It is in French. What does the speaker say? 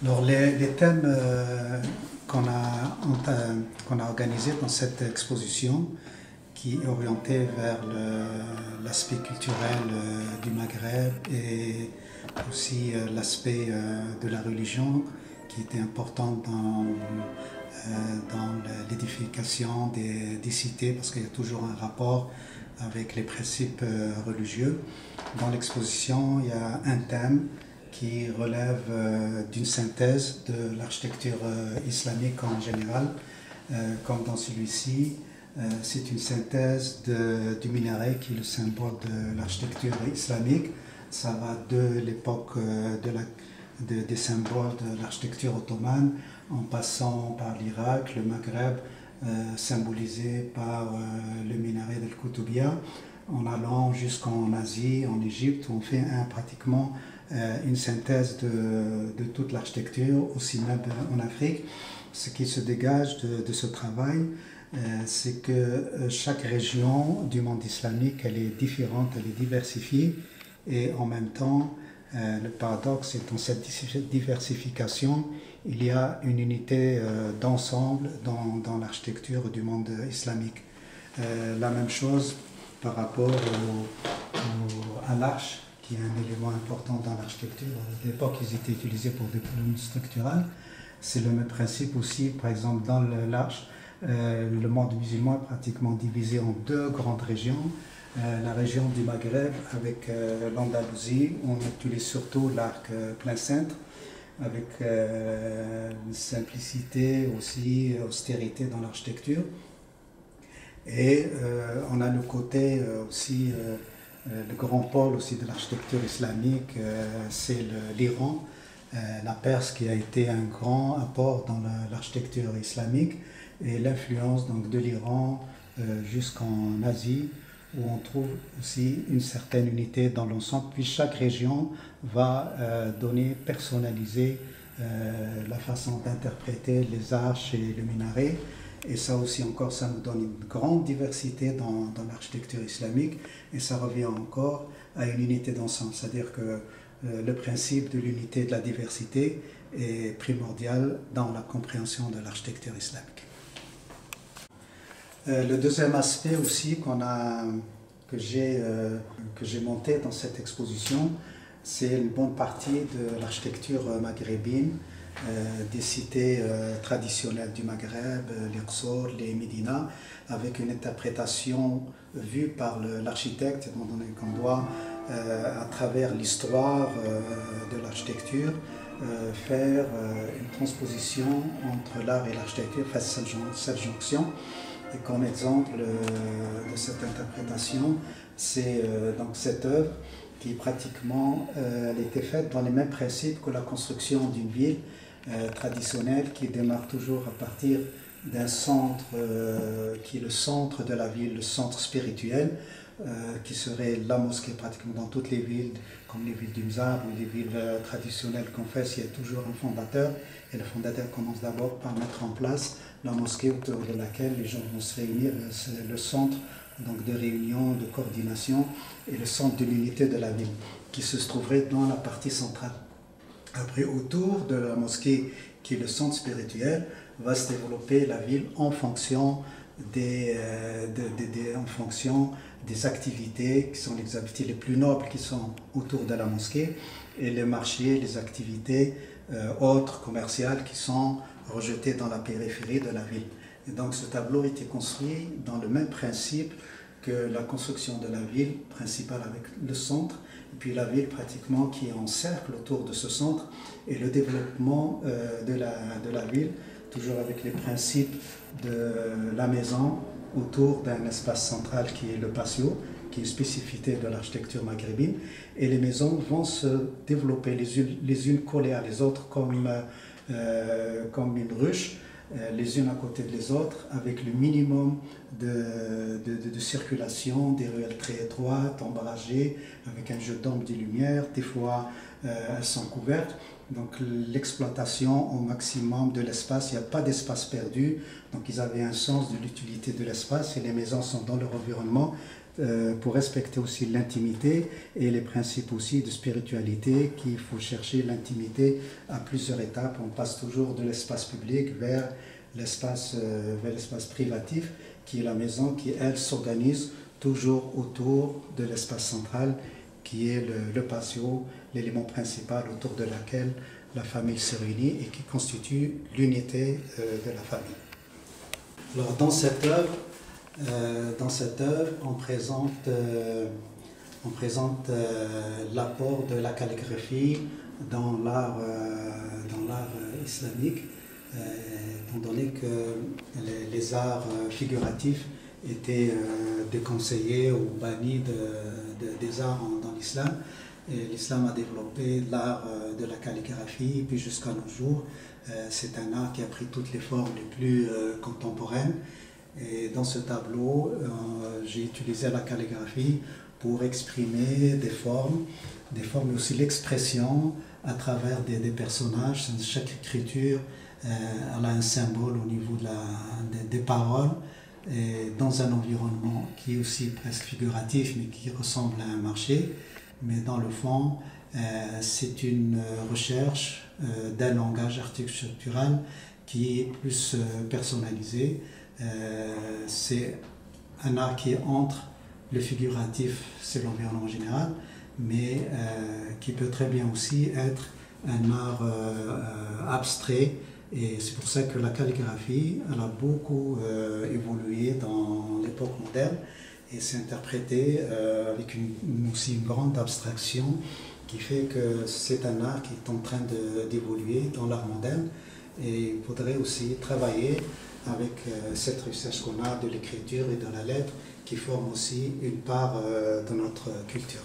Alors les thèmes qu'on a organisés dans cette exposition, qui est orientée vers l'aspect culturel du Maghreb et aussi l'aspect de la religion, qui était important dans l'édification des cités, parce qu'il y a toujours un rapport avec les principes religieux. Dans l'exposition, il y a un thème qui relève d'une synthèse de l'architecture islamique en général, comme dans celui-ci. C'est une synthèse du minaret qui est le symbole de l'architecture islamique. Ça va de l'époque des symboles de l'architecture ottomane, en passant par l'Irak, le Maghreb, symbolisé par le minaret d'Al-Koutoubia, en allant jusqu'en Asie, en Égypte, où on fait pratiquement une synthèse de toute l'architecture, aussi même en Afrique. Ce qui se dégage de ce travail, c'est que chaque région du monde islamique, elle est différente, elle est diversifiée, et en même temps, le paradoxe est dans cette diversification, il y a une unité d'ensemble dans l'architecture du monde islamique. La même chose par rapport à l'arche, qui est un élément important dans l'architecture. À l'époque, ils étaient utilisés pour des colonnes structurales. C'est le même principe aussi, par exemple, dans l'arche. Le monde musulman est pratiquement divisé en deux grandes régions. La région du Maghreb avec l'Andalousie, on utilise surtout l'arc plein cintre, avec simplicité aussi, austérité dans l'architecture. Et on a le côté aussi, le grand pôle aussi de l'architecture islamique, c'est l'Iran, la Perse qui a été un grand apport dans l'architecture islamique, et l'influence donc de l'Iran jusqu'en Asie, où on trouve aussi une certaine unité dans l'ensemble. Puis chaque région va personnaliser la façon d'interpréter les arches et le minaret. Et ça aussi encore, ça nous donne une grande diversité dans l'architecture islamique, et ça revient encore à une unité d'ensemble. C'est-à-dire que le principe de l'unité et de la diversité est primordial dans la compréhension de l'architecture islamique. Le deuxième aspect aussi que j'ai monté dans cette exposition, c'est une bonne partie de l'architecture maghrébine, des cités traditionnelles du Maghreb, l'Iqsor, les Médina, avec une interprétation vue par l'architecte, étant donné qu'on doit, à travers l'histoire de l'architecture, faire une transposition entre l'art et l'architecture, faire cette jonction. Et comme exemple de cette interprétation, c'est donc cette œuvre qui pratiquement elle était faite dans les mêmes principes que la construction d'une ville traditionnelle, qui démarre toujours à partir d'un centre qui est le centre de la ville, le centre spirituel, qui serait la mosquée pratiquement dans toutes les villes, comme les villes du Mzab ou les villes traditionnelles qu'on fait, il y a toujours un fondateur, et le fondateur commence d'abord par mettre en place la mosquée autour de laquelle les gens vont se réunir. C'est le centre donc, de réunion, de coordination, et le centre de l'unité de la ville, qui se trouverait dans la partie centrale. Après, autour de la mosquée, qui est le centre spirituel, va se développer la ville en fonction des activités qui sont les activités les plus nobles qui sont autour de la mosquée, et les marchés, les activités autres, commerciales, qui sont rejetées dans la périphérie de la ville. Et donc ce tableau a été construit dans le même principe que la construction de la ville principale, avec le centre, et puis la ville pratiquement qui est en cercle autour de ce centre, et le développement de la ville, toujours avec les principes de la maison autour d'un espace central qui est le patio, qui est une spécificité de l'architecture maghrébine, et les maisons vont se développer les unes collées à les autres comme une ruche, les unes à côté des autres, avec le minimum de circulation, des ruelles très étroites, ombragées, avec un jeu d'ombre des lumières, des fois elles sont couvertes. Donc l'exploitation au maximum de l'espace, il n'y a pas d'espace perdu, donc ils avaient un sens de l'utilité de l'espace, et les maisons sont dans leur environnement, pour respecter aussi l'intimité et les principes aussi de spiritualité, qu'il faut chercher l'intimité à plusieurs étapes. On passe toujours de l'espace public vers l'espace privatif, qui est la maison qui, elle, s'organise toujours autour de l'espace central, qui est le patio, l'élément principal autour de laquelle la famille se réunit et qui constitue l'unité de la famille. Alors, dans cette œuvre, on présente l'apport de la calligraphie dans l'art islamique, étant donné que les arts figuratifs étaient déconseillés ou bannis des arts dans l'islam. Et l'islam a développé l'art de la calligraphie, puis jusqu'à nos jours, c'est un art qui a pris toutes les formes les plus contemporaines. Et dans ce tableau, j'ai utilisé la calligraphie pour exprimer des formes, mais aussi l'expression à travers des personnages. Chaque écriture elle a un symbole au niveau des paroles, et dans un environnement qui est aussi presque figuratif, mais qui ressemble à un marché. Mais dans le fond, c'est une recherche d'un langage architectural qui est plus personnalisé. C'est un art qui est entre le figuratif, c'est l'environnement général, mais qui peut très bien aussi être un art abstrait. Et c'est pour ça que la calligraphie, elle a beaucoup évolué dans l'époque moderne et s'est interprétée avec aussi une grande abstraction qui fait que c'est un art qui est en train d'évoluer dans l'art moderne. Et il faudrait aussi travailler avec cette recherche qu'on a de l'écriture et de la lettre qui forme aussi une part de notre culture.